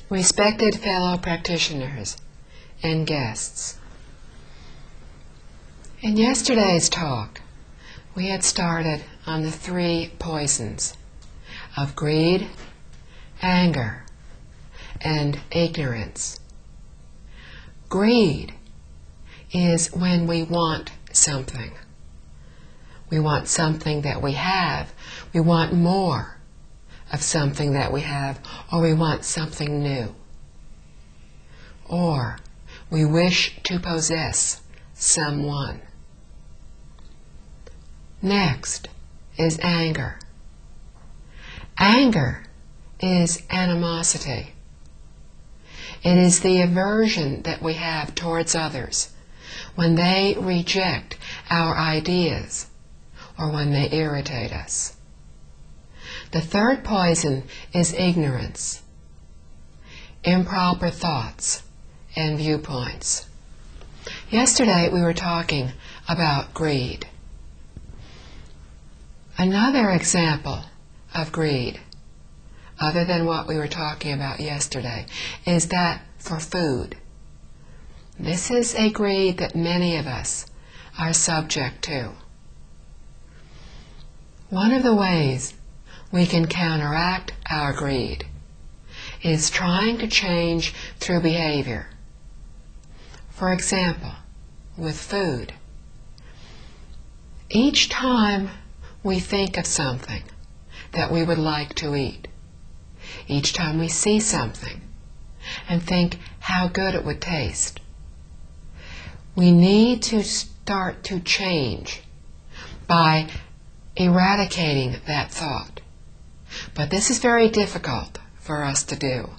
Respected fellow practitioners and guests, in yesterday's talk, we had started on the 3 poisons of greed, anger, and ignorance. Greed is when we want something. We want something that we have. We want more of something that we have, or we want something new. Or we wish to possess someone. Next is anger. Anger is animosity. It is the aversion that we have towards others when they reject our ideas or when they irritate us. The 3rd poison is ignorance, improper thoughts and viewpoints. Yesterday we were talking about greed. Another example of greed, other than what we were talking about yesterday, is that for food. This is a greed that many of us are subject to. One of the ways we can counteract our greed is trying to change through behavior. For example, with food. Each time we think of something that we would like to eat, each time we see something and think how good it would taste, we need to start to change by eradicating that thought. But this is very difficult for us to do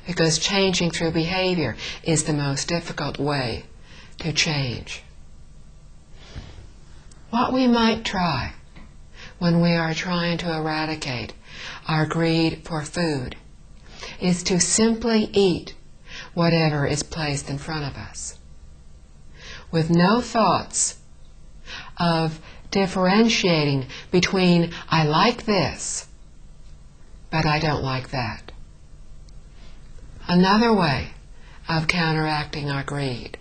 because changing through behavior is the most difficult way to change. What we might try when we are trying to eradicate our greed for food is to simply eat whatever is placed in front of us, with no thoughts of differentiating between I like this, but I don't like that. Another way of counteracting our greed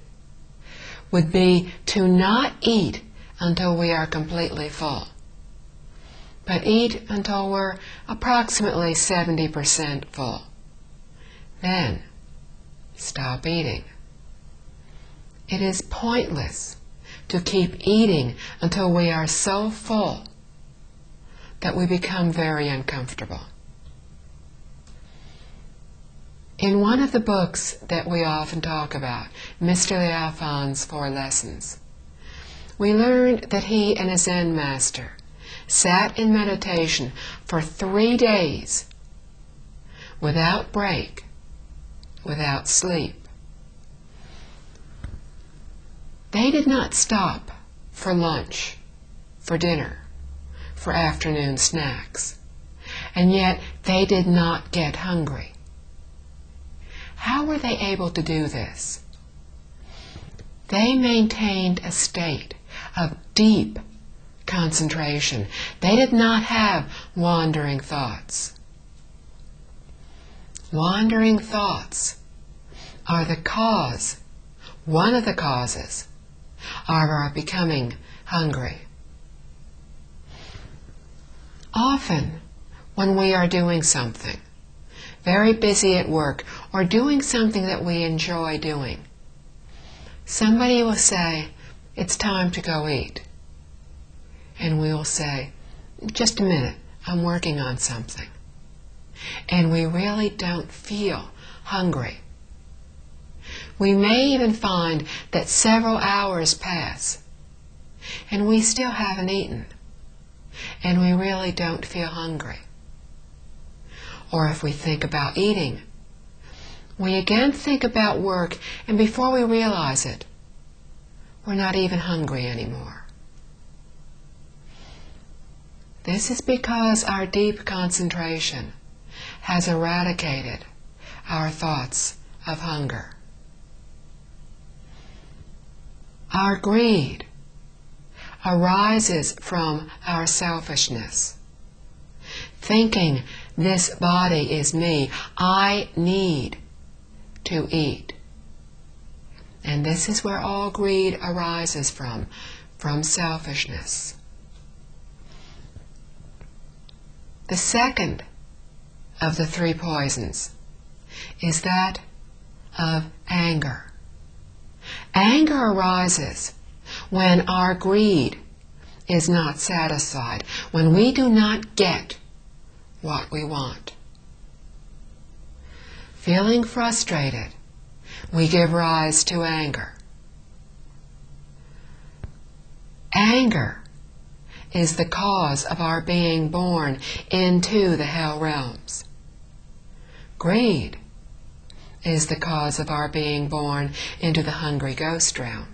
would be to not eat until we are completely full, but eat until we're approximately 70% full. Then stop eating. It is pointless to keep eating until we are so full that we become very uncomfortable. In one of the books that we often talk about, Mr. Liao Fan's 4 Lessons, we learned that he and a Zen master sat in meditation for 3 days without break, without sleep. They did not stop for lunch, for dinner, for afternoon snacks, and yet they did not get hungry. How were they able to do this? They maintained a state of deep concentration. They did not have wandering thoughts. Wandering thoughts are the cause, one of the causes, of our becoming hungry. Often, when we are doing something, very busy at work, or doing something that we enjoy doing, somebody will say, it's time to go eat. And we will say, just a minute, I'm working on something. And we really don't feel hungry. We may even find that several hours pass, and we still haven't eaten, and we really don't feel hungry. Or if we think about eating, we again think about work, and before we realize it, we're not even hungry anymore. This is because our deep concentration has eradicated our thoughts of hunger. Our greed arises from our selfishness, thinking this body is me. I need to eat. And this is where all greed arises from selfishness. The second of the three poisons is that of anger. Anger arises when our greed is not satisfied, when we do not get what we want. Feeling frustrated, we give rise to anger. Anger is the cause of our being born into the hell realms. Greed is the cause of our being born into the hungry ghost realm.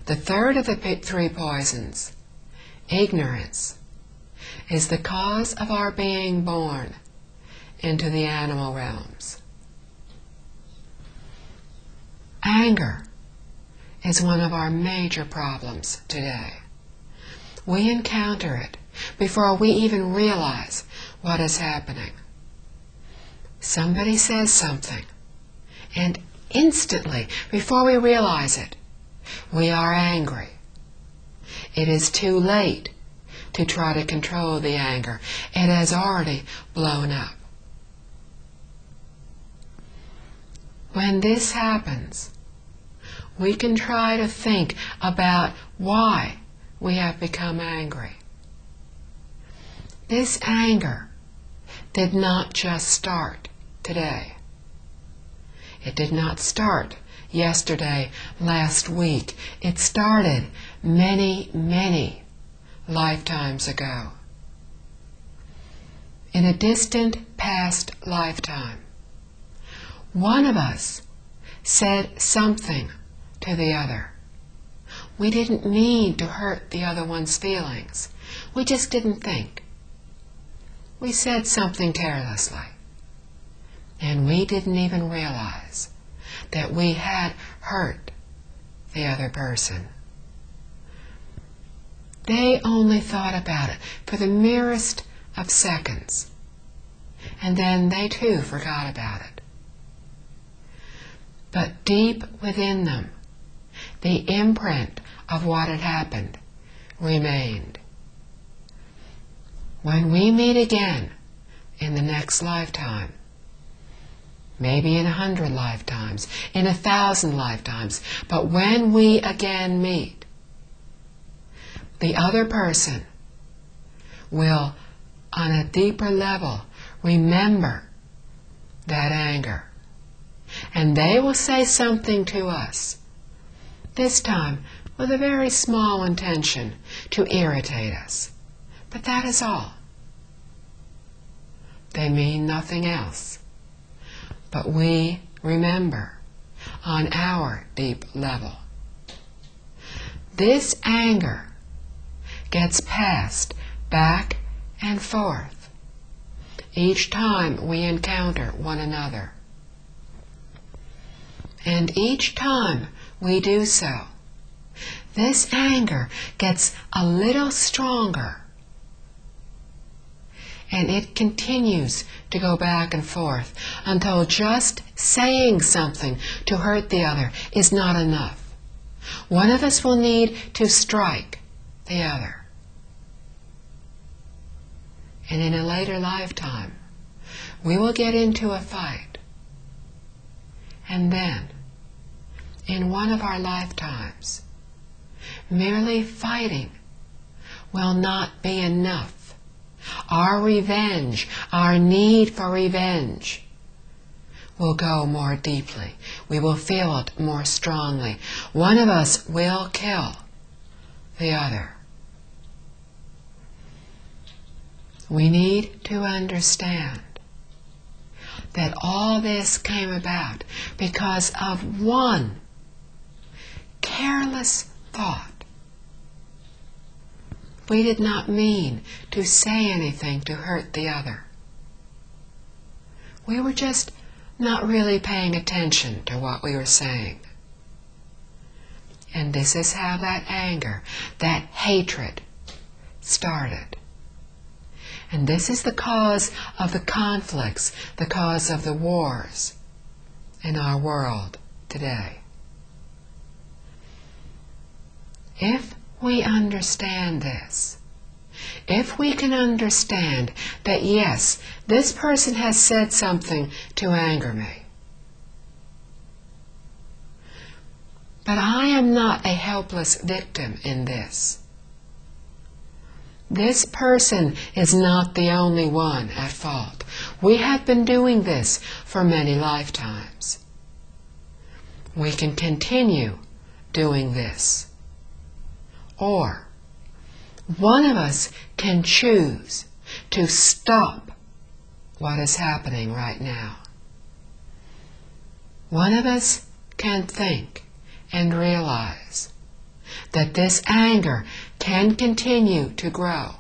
The third of the three poisons, ignorance, is the cause of our being born into the animal realms. Anger is one of our major problems today. We encounter it before we even realize what is happening. Somebody says something, and instantly, before we realize it, we are angry. It is too late to try to control the anger. It has already blown up. When this happens, we can try to think about why we have become angry. This anger did not just start today. It did not start yesterday, last week. It started many, many lifetimes ago. In a distant past lifetime, one of us said something to the other. We didn't mean to hurt the other one's feelings. We just didn't think. We said something carelessly, and we didn't even realize that we had hurt the other person. They only thought about it for the merest of seconds, and then they too forgot about it. But deep within them, the imprint of what had happened remained. When we meet again in the next lifetime, maybe in 100 lifetimes, in 1,000 lifetimes, but when we again meet, the other person will, on a deeper level, remember that anger. And they will say something to us, this time with a very small intention to irritate us. But that is all. They mean nothing else. But we remember on our deep level. This anger gets passed back and forth each time we encounter one another. And each time we do so, this anger gets a little stronger, and it continues to go back and forth until just saying something to hurt the other is not enough. One of us will need to strike the other. And in a later lifetime, we will get into a fight. And then, in one of our lifetimes, merely fighting will not be enough. Our revenge, our need for revenge, will go more deeply. We will feel it more strongly. One of us will kill the other. We need to understand that all this came about because of one careless thought. We did not mean to say anything to hurt the other. We were just not really paying attention to what we were saying. And this is how that anger, that hatred, started. And this is the cause of the conflicts, the cause of the wars in our world today. If we understand this, if we can understand that yes, this person has said something to anger me, but I am not a helpless victim in this. This person is not the only one at fault. We have been doing this for many lifetimes. We can continue doing this. Or one of us can choose to stop what is happening right now. One of us can think and realize that this anger can continue to grow,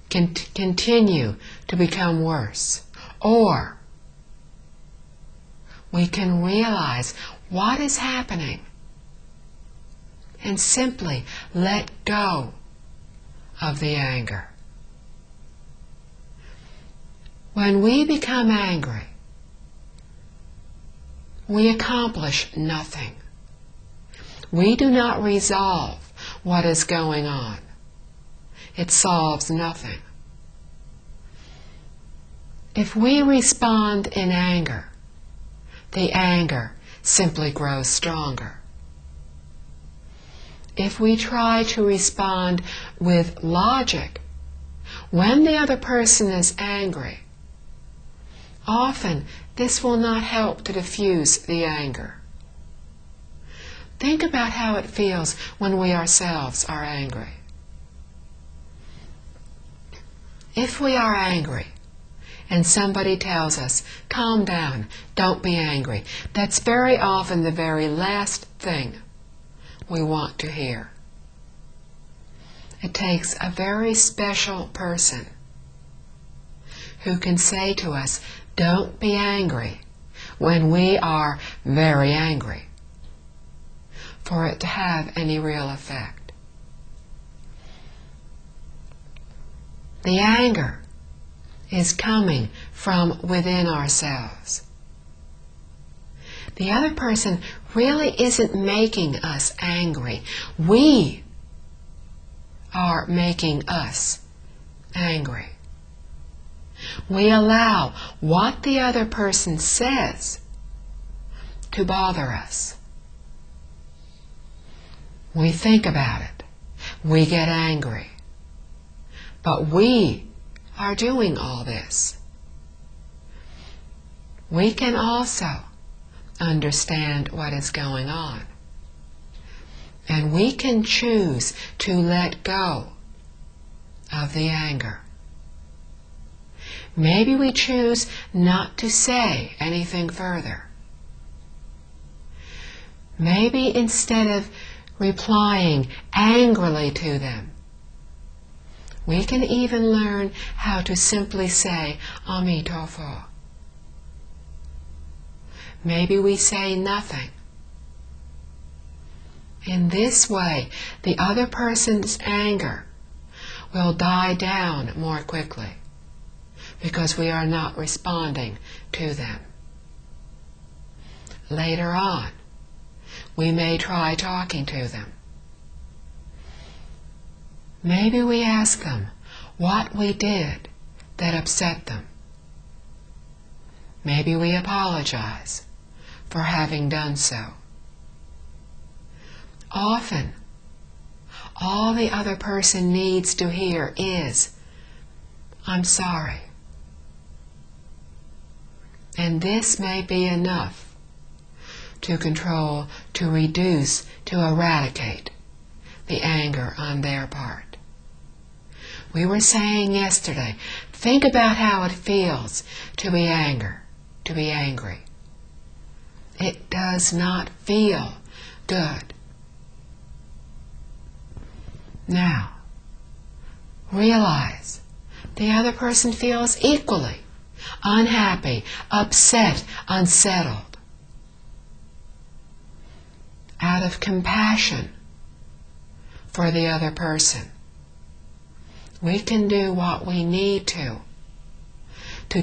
can continue to become worse. Or we can realize what is happening and simply let go of the anger. When we become angry, we accomplish nothing. We do not resolve what is going on. It solves nothing. If we respond in anger, the anger simply grows stronger. If we try to respond with logic when the other person is angry, often this will not help to diffuse the anger. Think about how it feels when we ourselves are angry. If we are angry and somebody tells us, calm down, don't be angry, that's very often the very last thing we want to hear. It takes a very special person who can say to us, don't be angry, when we are very angry, for it to have any real effect. The anger is coming from within ourselves. The other person really isn't making us angry. We are making us angry. We allow what the other person says to bother us. We think about it. We get angry. But we are doing all this. We can also understand what is going on. And we can choose to let go of the anger. Maybe we choose not to say anything further. Maybe instead of replying angrily to them, we can even learn how to simply say, Ami Tofo. Maybe we say nothing. In this way, the other person's anger will die down more quickly because we are not responding to them. Later on, we may try talking to them. Maybe we ask them what we did that upset them. Maybe we apologize for having done so. Often, all the other person needs to hear is, I'm sorry. And this may be enough to control, to reduce, to eradicate the anger on their part. We were saying yesterday, think about how it feels to be angry. It does not feel good. Now, realize the other person feels equally unhappy, upset, unsettled. Out of compassion for the other person, we can do what we need to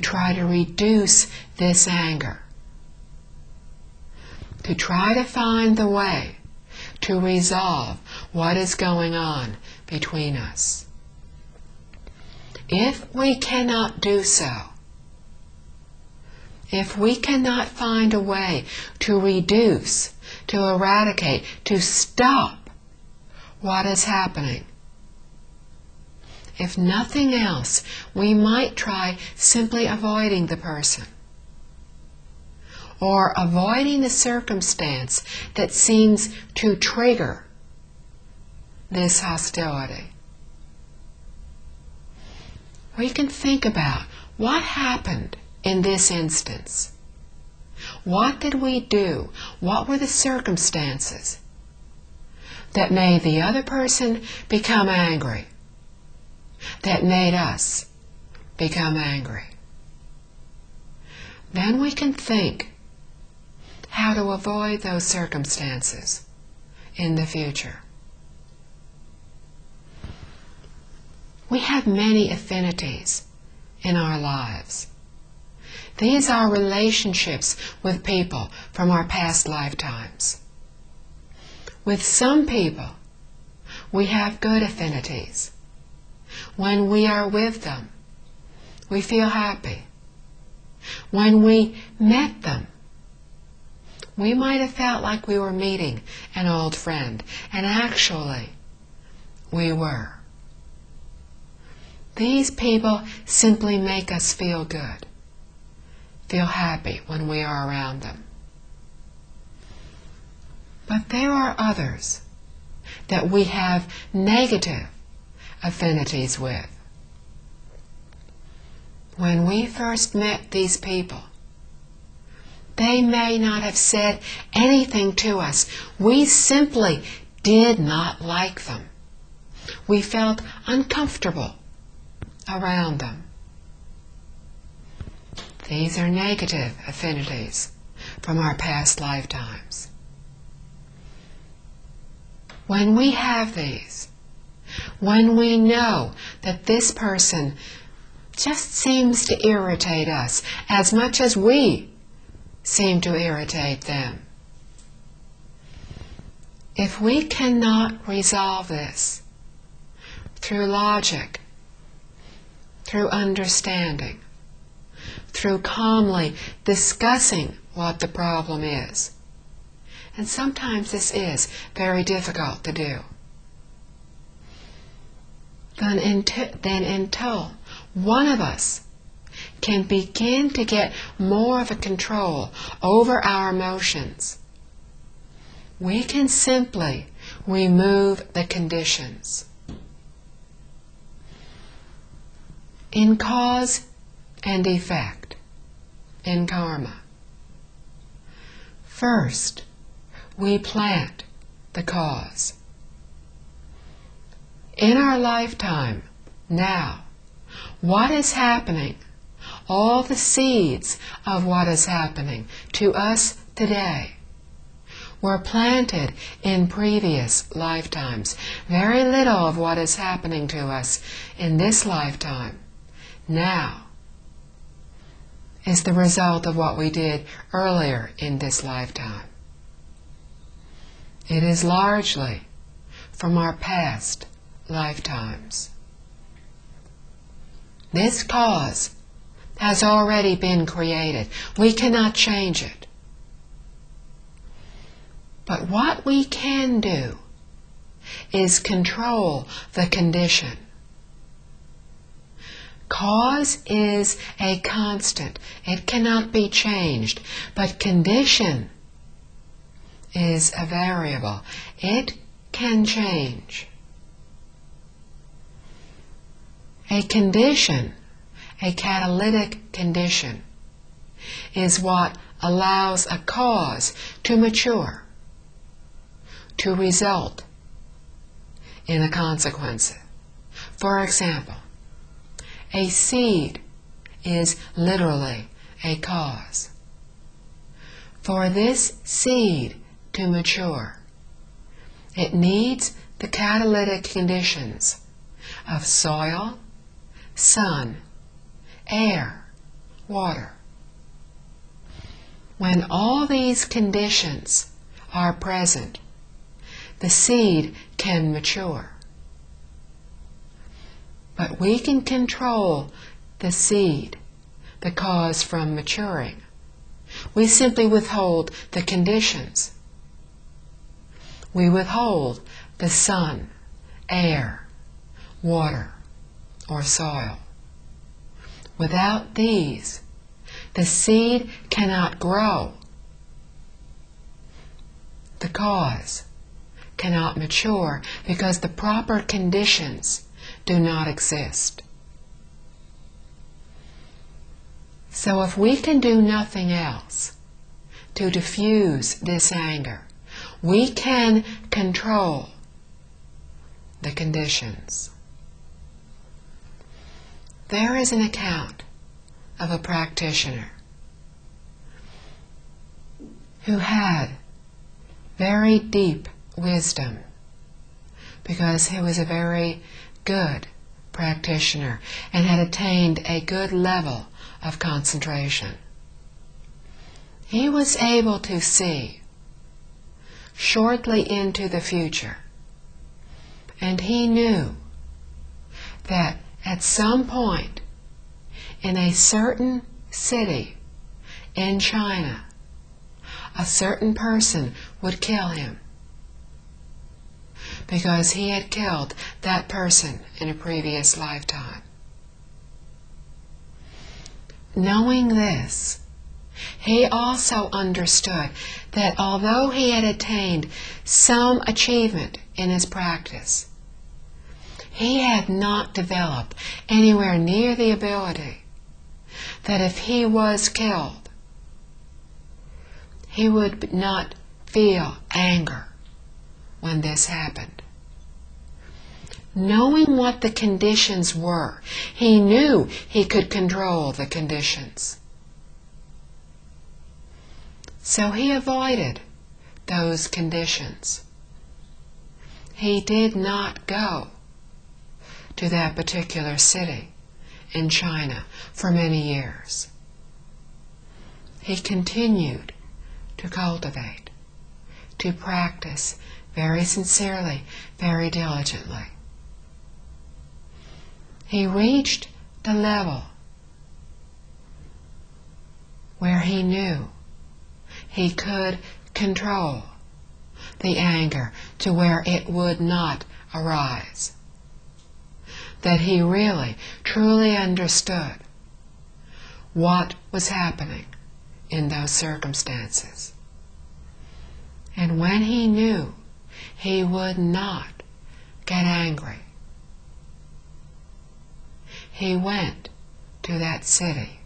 try to reduce this anger to try to find the way to resolve what is going on between us. If we cannot do so, if we cannot find a way to reduce, to eradicate, to stop what is happening, if nothing else, we might try simply avoiding the person, or avoiding the circumstance that seems to trigger this hostility. We can think about what happened in this instance. What did we do? What were the circumstances that made the other person become angry, that made us become angry? Then we can think how to avoid those circumstances in the future. We have many affinities in our lives. These are relationships with people from our past lifetimes. With some people, we have good affinities. When we are with them, we feel happy. When we met them, we might have felt like we were meeting an old friend, and actually, we were. These people simply make us feel good, feel happy when we are around them. But there are others that we have negative affinities with. When we first met these people, they may not have said anything to us. We simply did not like them. We felt uncomfortable around them. These are negative affinities from our past lifetimes. When we have these, when we know that this person just seems to irritate us as much as we seem to irritate them, if we cannot resolve this through logic, through understanding, through calmly discussing what the problem is, and sometimes this is very difficult to do, then until one of us can begin to get more of a control over our emotions, we can simply remove the conditions. In cause and effect, in karma, first we plant the cause. In our lifetime, now, what is happening, all the seeds of what is happening to us today, were planted in previous lifetimes. Very little of what is happening to us in this lifetime now is the result of what we did earlier in this lifetime. It is largely from our past lifetimes. This cause has already been created. We cannot change it. But what we can do is control the condition. Cause is a constant. It cannot be changed. But condition is a variable. It can change. A condition, a catalytic condition, is what allows a cause to mature, to result in a consequence. For example, a seed is literally a cause. For this seed to mature, it needs the catalytic conditions of soil, sun, air, water. When all these conditions are present, the seed can mature. But we can control the seed, the cause, from maturing. We simply withhold the conditions. We withhold the sun, air, water, or soil. Without these, the seed cannot grow. The cause cannot mature because the proper conditions do not exist. So if we can do nothing else to diffuse this anger, we can control the conditions. There is an account of a practitioner who had very deep wisdom because he was a very good practitioner and had attained a good level of concentration. He was able to see shortly into the future, and he knew that at some point in a certain city in China, a certain person would kill him because he had killed that person in a previous lifetime. Knowing this, he also understood that although he had attained some achievement in his practice, he had not developed anywhere near the ability that if he was killed, he would not feel anger when this happened. Knowing what the conditions were, he knew he could control the conditions. So he avoided those conditions. He did not go to that particular city in China for many years. He continued to cultivate, to practice very sincerely, very diligently. He reached the level where he knew he could control the anger to where it would not arise. That he really, truly understood what was happening in those circumstances. And when he knew he would not get angry, he went to that city.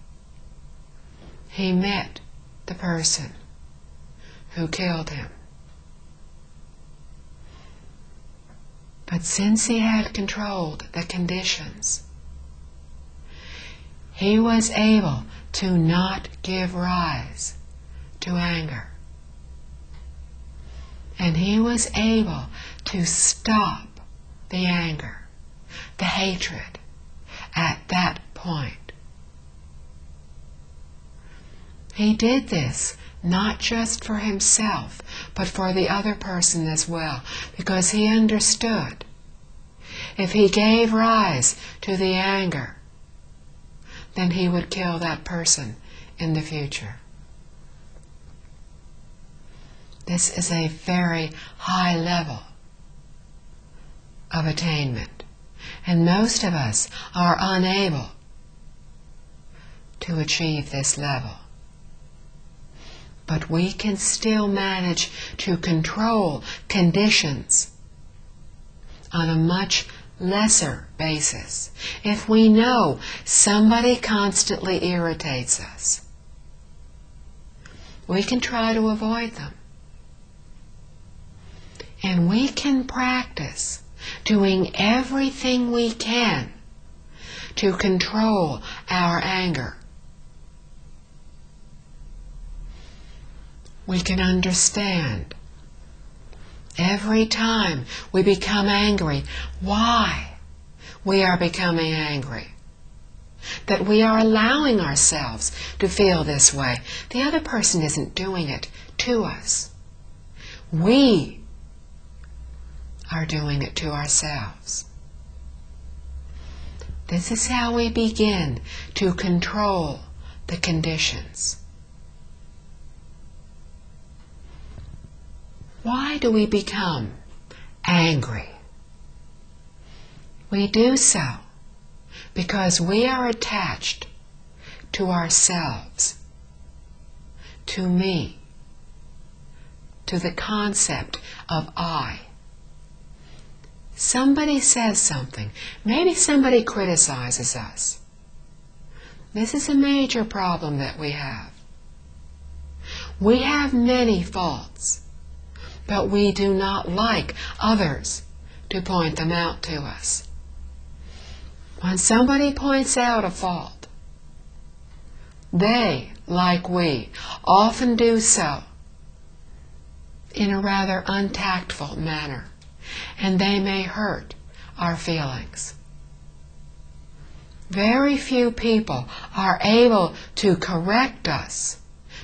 He met the person who killed him. But since he had controlled the conditions, he was able to not give rise to anger. And he was able to stop the anger, the hatred, at that point. He did this not just for himself, but for the other person as well, because he understood if he gave rise to the anger, then he would kill that person in the future. This is a very high level of attainment, and most of us are unable to achieve this level. But we can still manage to control conditions on a much lesser basis if we know somebody constantly irritates us. We can try to avoid them. And we can practice doing everything we can to control our anger. We can understand every time we become angry why we are becoming angry. that we are allowing ourselves to feel this way. The other person isn't doing it to us. We are doing it to ourselves. This is how we begin to control the conditions. Why do we become angry? We do so because we are attached to ourselves, to me, to the concept of I. Somebody says something. Maybe somebody criticizes us. This is a major problem that we have. We have many faults, but we do not like others to point them out to us. When somebody points out a fault, they, like we, often do so in a rather untactful manner, and they may hurt our feelings. Very few people are able to correct us,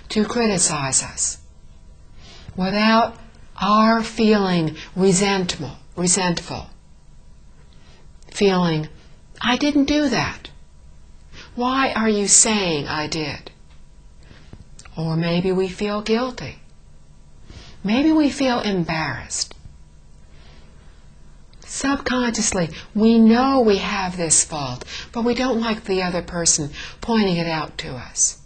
to criticize us, without our feeling resentful, feeling, I didn't do that. Why are you saying I did? Or maybe we feel guilty. Maybe we feel embarrassed. Subconsciously, we know we have this fault, but we don't like the other person pointing it out to us.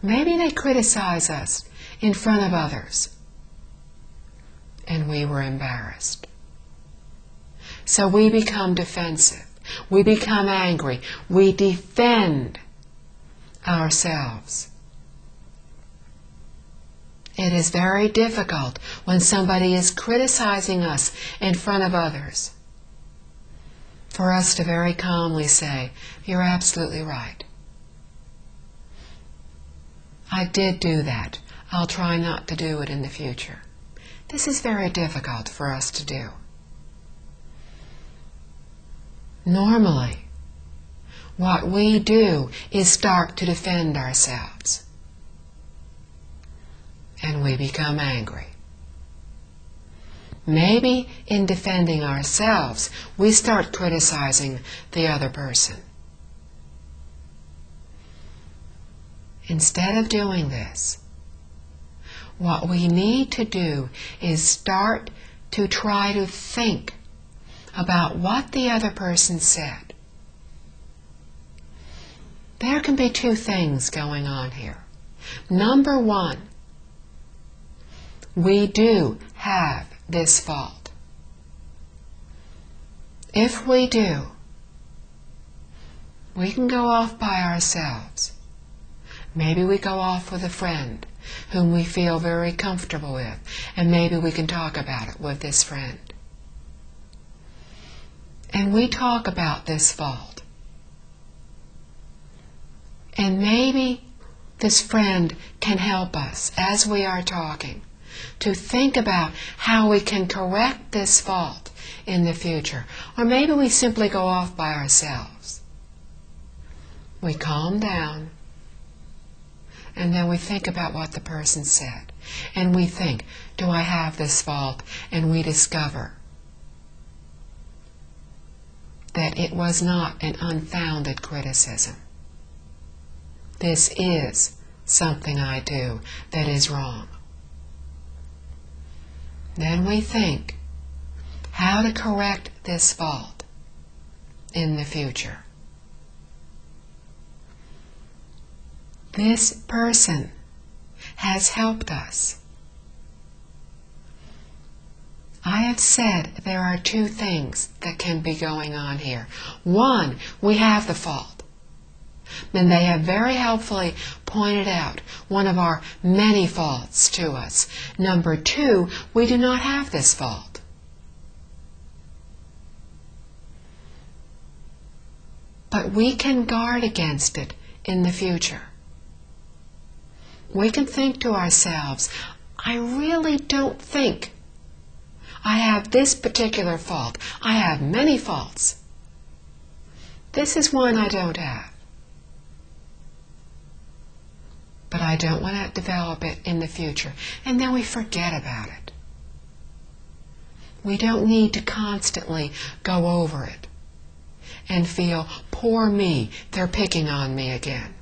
Maybe they criticize us in front of others, and we were embarrassed. So we become defensive. We become angry. We defend ourselves. It is very difficult when somebody is criticizing us in front of others for us to very calmly say, you're absolutely right. I did do that. I'll try not to do it in the future. This is very difficult for us to do. Normally, what we do is start to defend ourselves. And we become angry. Maybe in defending ourselves, we start criticizing the other person. Instead of doing this, what we need to do is start to try to think about what the other person said. There can be two things going on here. Number one, we do have this fault. If we do, we can go off by ourselves. Maybe we go off with a friend whom we feel very comfortable with, and maybe we can talk about it with this friend. And we talk about this fault. And maybe this friend can help us as we are talking to think about how we can correct this fault in the future. Or maybe we simply go off by ourselves. We calm down, and then we think about what the person said. And we think, do I have this fault? And we discover that it was not an unfounded criticism. This is something I do that is wrong. Then we think how to correct this fault in the future. This person has helped us. I have said there are two things that can be going on here. One, we have the fault. And they have very helpfully pointed out one of our many faults to us. Number two, we do not have this fault. But we can guard against it in the future. We can think to ourselves, I really don't think I have this particular fault. I have many faults. This is one I don't have. But I don't want to develop it in the future. And then we forget about it. We don't need to constantly go over it and feel, poor me, they're picking on me again.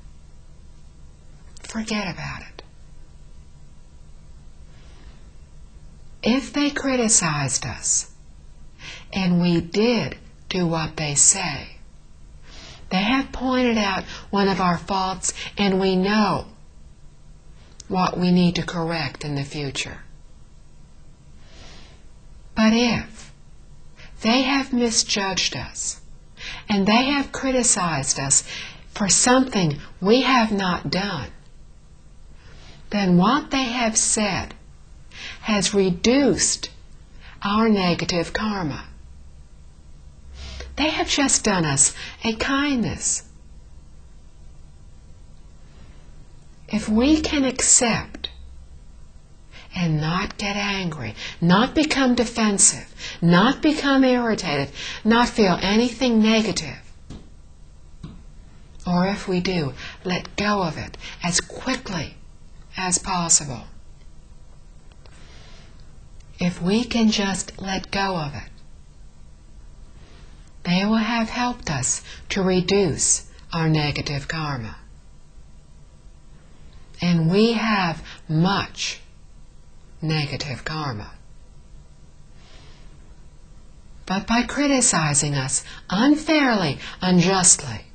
Forget about it. If they criticized us, and we did do what they say, they have pointed out one of our faults, and we know what we need to correct in the future. But if they have misjudged us, and they have criticized us for something we have not done, then what they have said has reduced our negative karma. They have just done us a kindness. If we can accept and not get angry, not become defensive, not become irritated, not feel anything negative, or if we do, let go of it as quickly as possible. If we can just let go of it, they will have helped us to reduce our negative karma. And we have much negative karma. But by criticizing us unfairly, unjustly,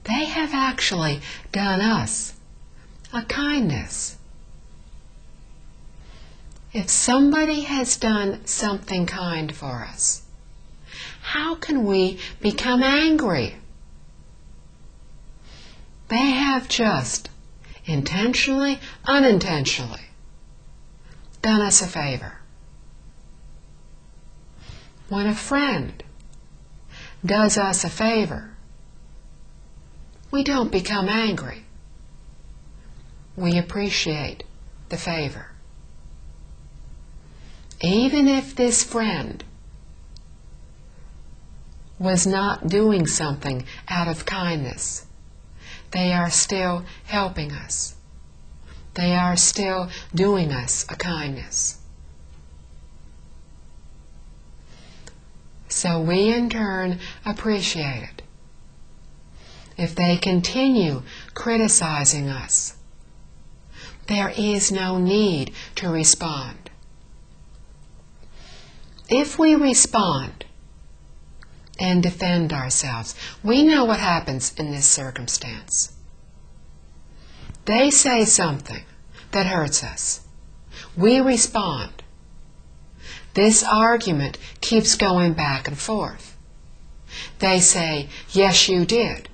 they have actually done us a kindness. If somebody has done something kind for us, how can we become angry? They have just, intentionally, unintentionally, done us a favor. When a friend does us a favor, we don't become angry. We appreciate the favor. Even if this friend was not doing something out of kindness, they are still helping us. They are still doing us a kindness. So we in turn appreciate it. If they continue criticizing us, there is no need to respond. If we respond and defend ourselves, we know what happens in this circumstance. They say something that hurts us. We respond. This argument keeps going back and forth. They say, yes, you did.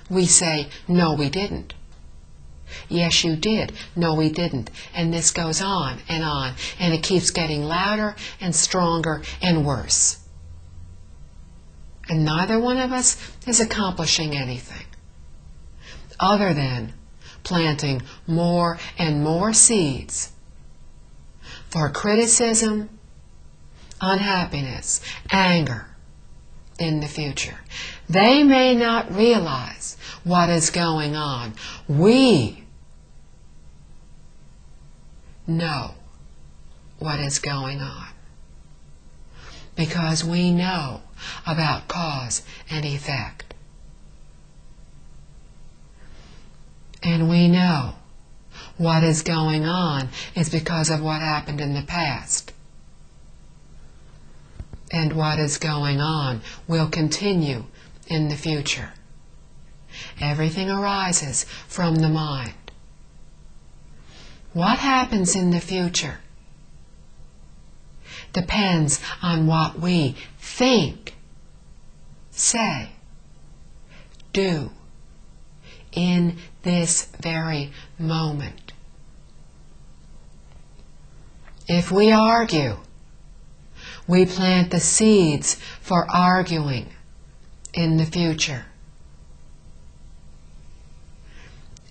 We say, no, we didn't. Yes, you did. No, we didn't. And this goes on, and it keeps getting louder and stronger and worse. And neither one of us is accomplishing anything other than planting more and more seeds for criticism, unhappiness, anger in the future. They may not realize what is going on. We know what is going on because we know about cause and effect. And we know what is going on is because of what happened in the past. And what is going on will continue in the future. Everything arises from the mind. What happens in the future depends on what we think, say, do in this very moment. If we argue, we plant the seeds for arguing in the future.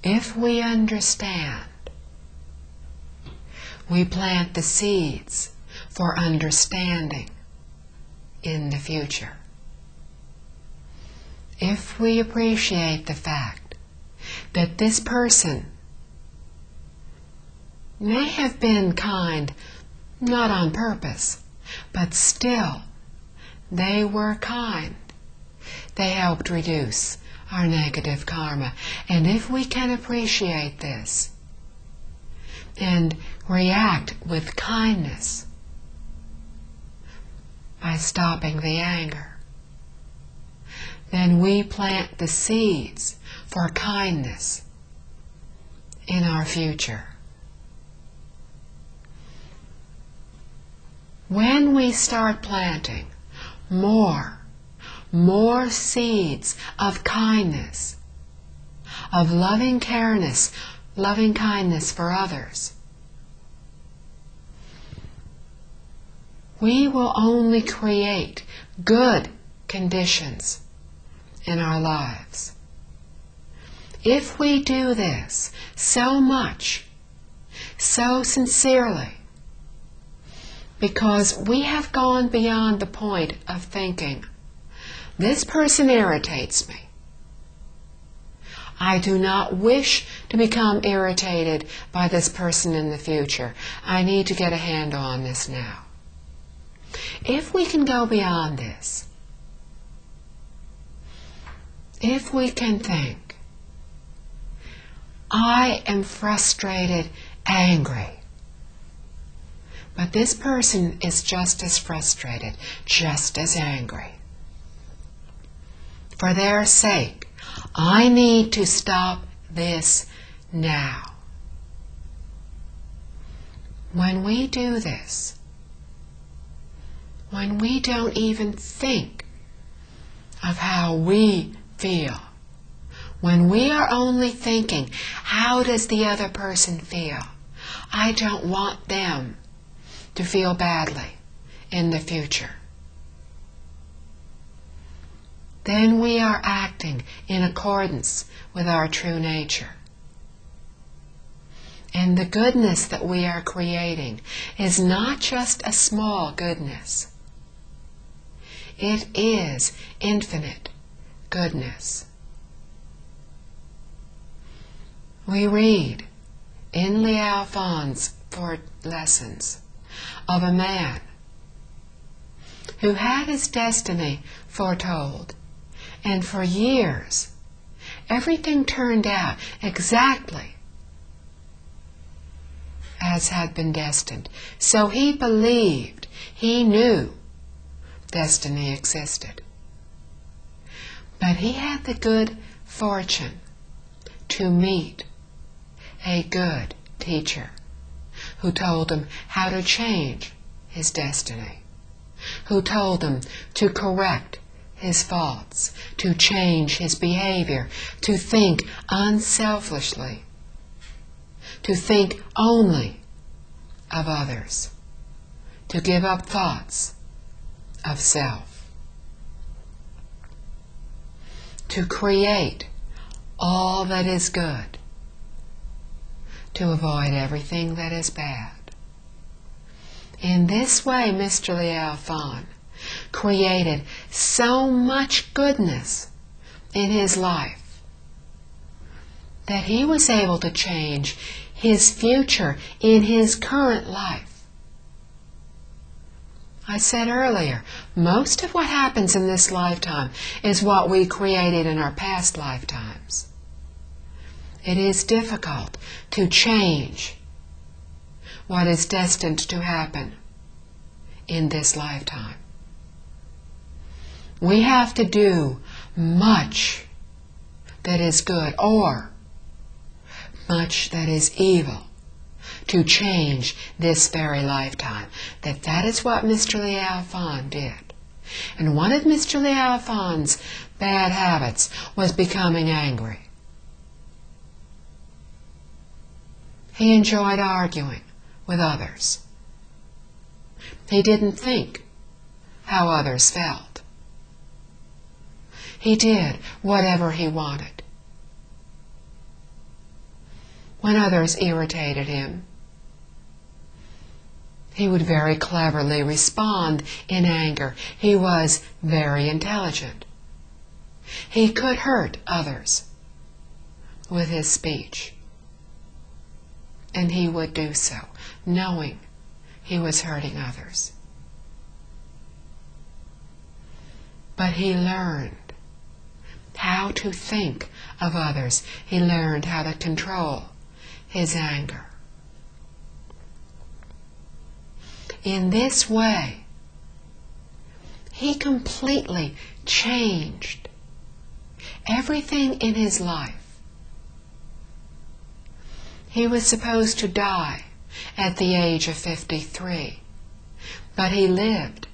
If we understand, we plant the seeds for understanding in the future. if we appreciate the fact that this person may have been kind, not on purpose, but still, they were kind. They helped reduce our negative karma. And if we can appreciate this and react with kindness by stopping the anger, then we plant the seeds for kindness in our future. When we start planting more seeds of kindness, of loving kindness for others, we will only create good conditions in our lives. If we do this so much, so sincerely, because we have gone beyond the point of thinking, this person irritates me. I do not wish to become irritated by this person in the future. I need to get a handle on this now. If we can go beyond this, if we can think, I am frustrated, angry, but this person is just as frustrated, just as angry. For their sake, I need to stop this now. When we do this, when we don't even think of how we feel, when we are only thinking, how does the other person feel? I don't want them to feel badly in the future. Then we are acting in accordance with our true nature. And the goodness that we are creating is not just a small goodness. It is infinite goodness. We read in Liao Fan's 4 lessons of a man who had his destiny foretold, and for years everything turned out exactly as had been destined. So he believed, he knew destiny existed. But he had the good fortune to meet a good teacher who told him how to change his destiny, who told him to correct his faults, to change his behavior, to think unselfishly, to think only of others, to give up thoughts of self, to create all that is good, to avoid everything that is bad. In this way, Mr. Liao Fan created so much goodness in his life that he was able to change his future in his current life. I said earlier, most of what happens in this lifetime is what we created in our past lifetimes. It is difficult to change what is destined to happen in this lifetime. We have to do much that is good or much that is evil to change this very lifetime. That is what Mr. Liao Fan did. And one of Mr. Liao Fan's bad habits was becoming angry. He enjoyed arguing with others. He didn't think how others felt. He did whatever he wanted. When others irritated him, he would very cleverly respond in anger. He was very intelligent. He could hurt others with his speech. And he would do so, knowing he was hurting others. But he learned how to think of others. He learned how to control his anger. In this way, he completely changed everything in his life. He was supposed to die at the age of 53, but he lived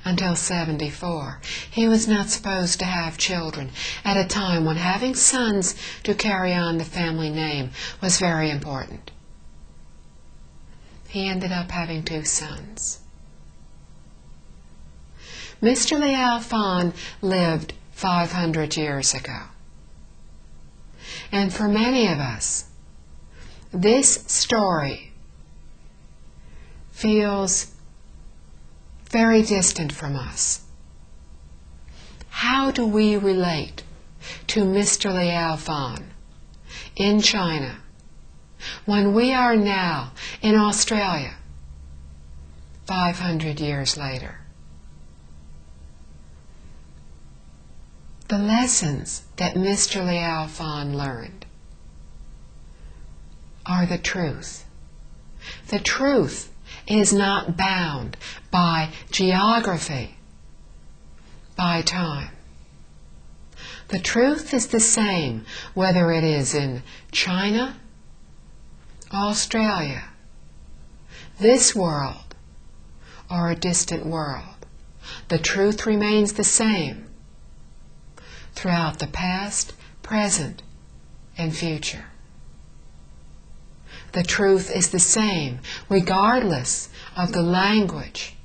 until 74. He was not supposed to have children at a time when having sons to carry on the family name was very important. He ended up having 2 sons. Mr. Liao Fan lived 500 years ago. And for many of us, this story feels very distant from us. How do we relate to Mr. Liao Fan in China when we are now in Australia 500 years later? The lessons that Mr. Liao Fan learned are the truth. The truth is not bound by geography, by time. The truth is the same whether it is in China, Australia, this world, or a distant world. The truth remains the same throughout the past, present, and future. The truth is the same regardless of the language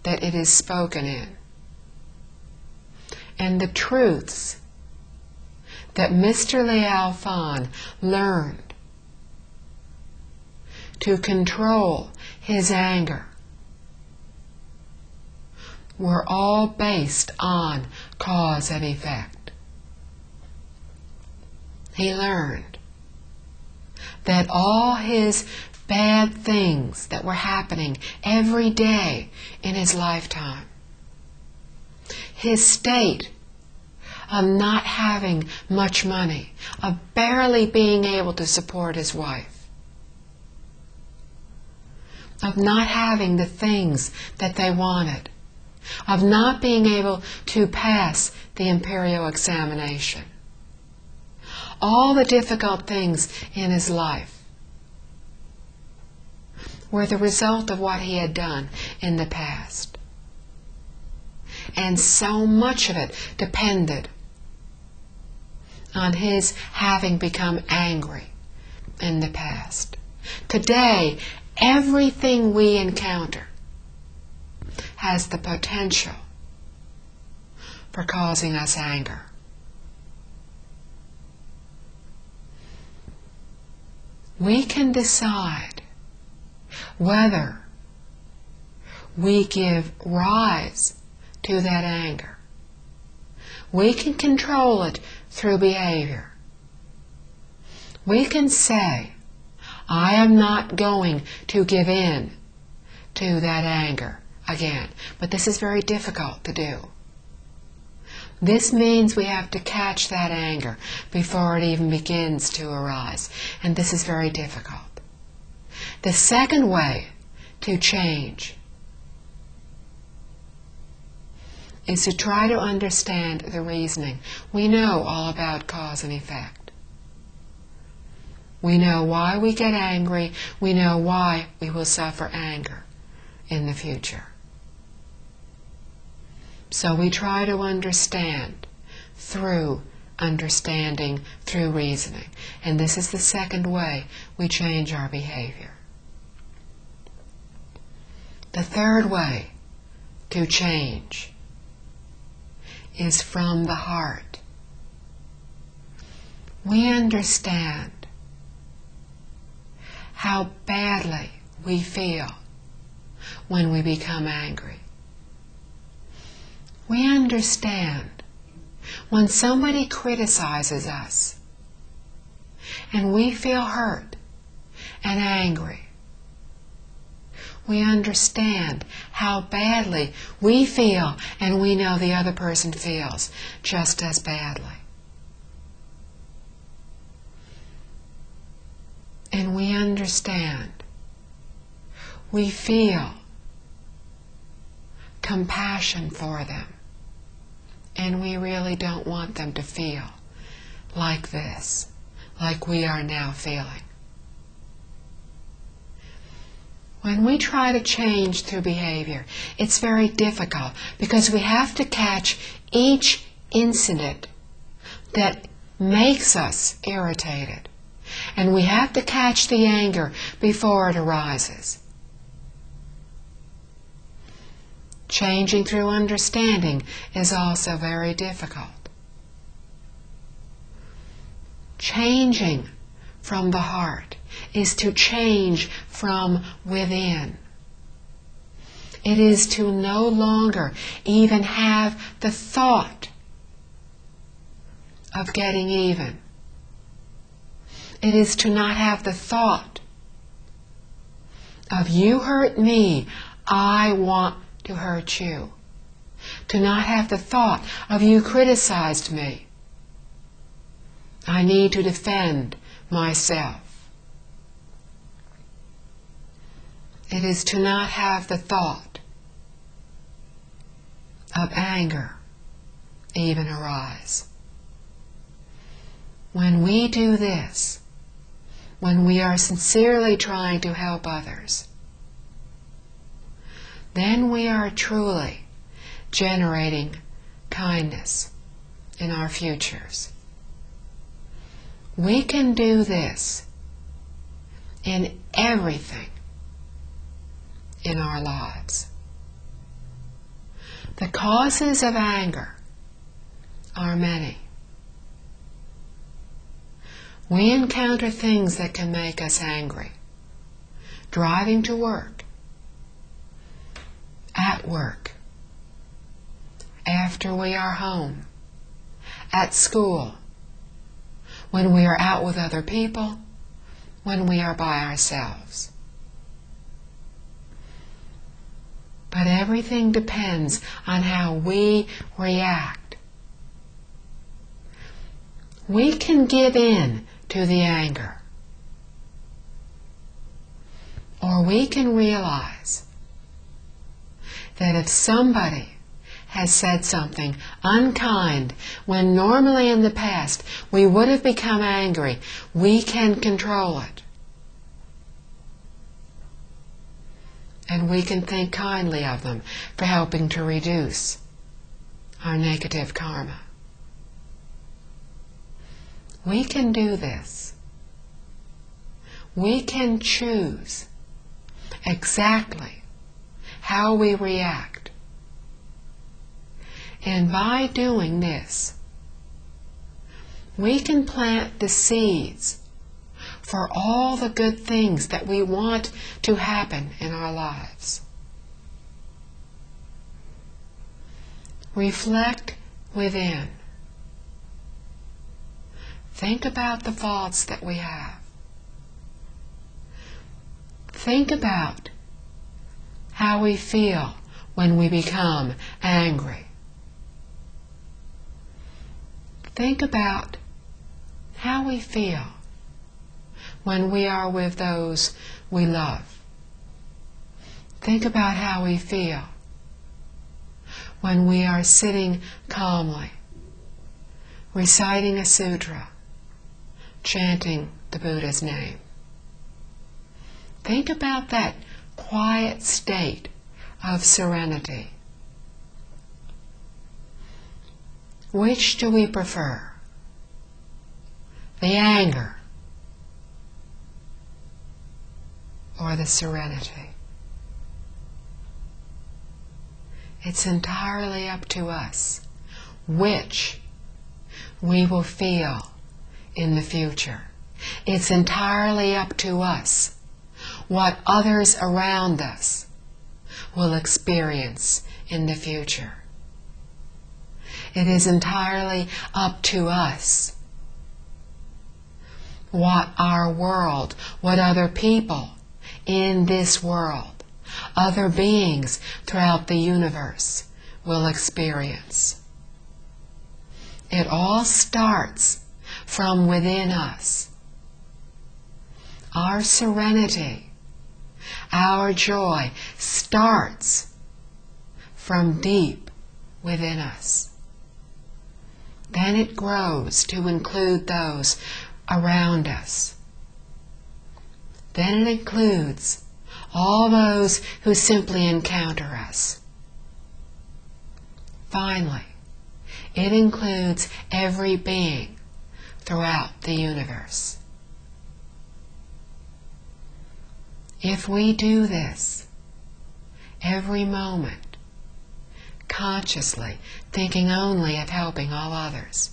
that it is spoken in. And the truths that Mr. Liao Fan learned to control his anger were all based on cause and effect. He learned that all his bad things that were happening every day in his lifetime, his state of not having much money, of barely being able to support his wife, of not having the things that they wanted, of not being able to pass the imperial examination, all the difficult things in his life were the result of what he had done in the past. And so much of it depended on his having become angry in the past. Today, everything we encounter has the potential for causing us anger. We can decide whether we give rise to that anger. We can control it through behavior. We can say, I am not going to give in to that anger again. But this is very difficult to do. This means we have to catch that anger before it even begins to arise. And this is very difficult. The second way to change is to try to understand the reasoning. We know all about cause and effect. We know why we get angry. We know why we will suffer anger in the future. So we try to understand through understanding, through reasoning. And this is the second way we change our behavior. The third way to change is from the heart. We understand how badly we feel when we become angry. We understand When somebody criticizes us and we feel hurt and angry, we understand how badly we feel, and we know the other person feels just as badly. And we understand, we feel compassion for them, and we really don't want them to feel like this, like we are now feeling. When we try to change through behavior, it's very difficult because we have to catch each incident that makes us irritated. And we have to catch the anger before it arises. Changing through understanding is also very difficult. Changing from the heart is to change from within. It is to no longer even have the thought of getting even. It is to not have the thought of you hurt me, I want to hurt you. To not have the thought of you criticized me, I need to defend myself. It is to not have the thought of anger even arise. When we do this, when we are sincerely trying to help others, then we are truly generating kindness in our futures. We can do this in everything in our lives. The causes of anger are many. We encounter things that can make us angry. Driving to work, at work, after we are home, at school, when we are out with other people, when we are by ourselves. But everything depends on how we react. We can give in to the anger, or we can realize that if somebody has said something unkind when normally in the past we would have become angry, we can control it. And we can think kindly of them for helping to reduce our negative karma. We can do this. We can choose exactly how we react. And by doing this, we can plant the seeds for all the good things that we want to happen in our lives. Reflect within. Think about the faults that we have. Think about how we feel when we become angry. Think about how we feel when we are with those we love. Think about how we feel when we are sitting calmly, reciting a sutra, chanting the Buddha's name. Think about that quiet state of serenity. Which do we prefer? The anger or the serenity? It's entirely up to us which we will feel in the future. It's entirely up to us what others around us will experience in the future. It is entirely up to us. What our world, what other people in this world, other beings throughout the universe will experience. It all starts from within us. Our serenity, our joy starts from deep within us. Then it grows to include those around us. Then it includes all those who simply encounter us. Finally, it includes every being throughout the universe. If we do this every moment, consciously thinking only of helping all others,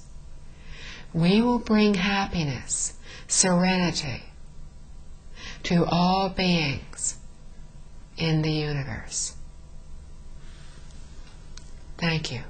we will bring happiness, serenity to all beings in the universe. Thank you.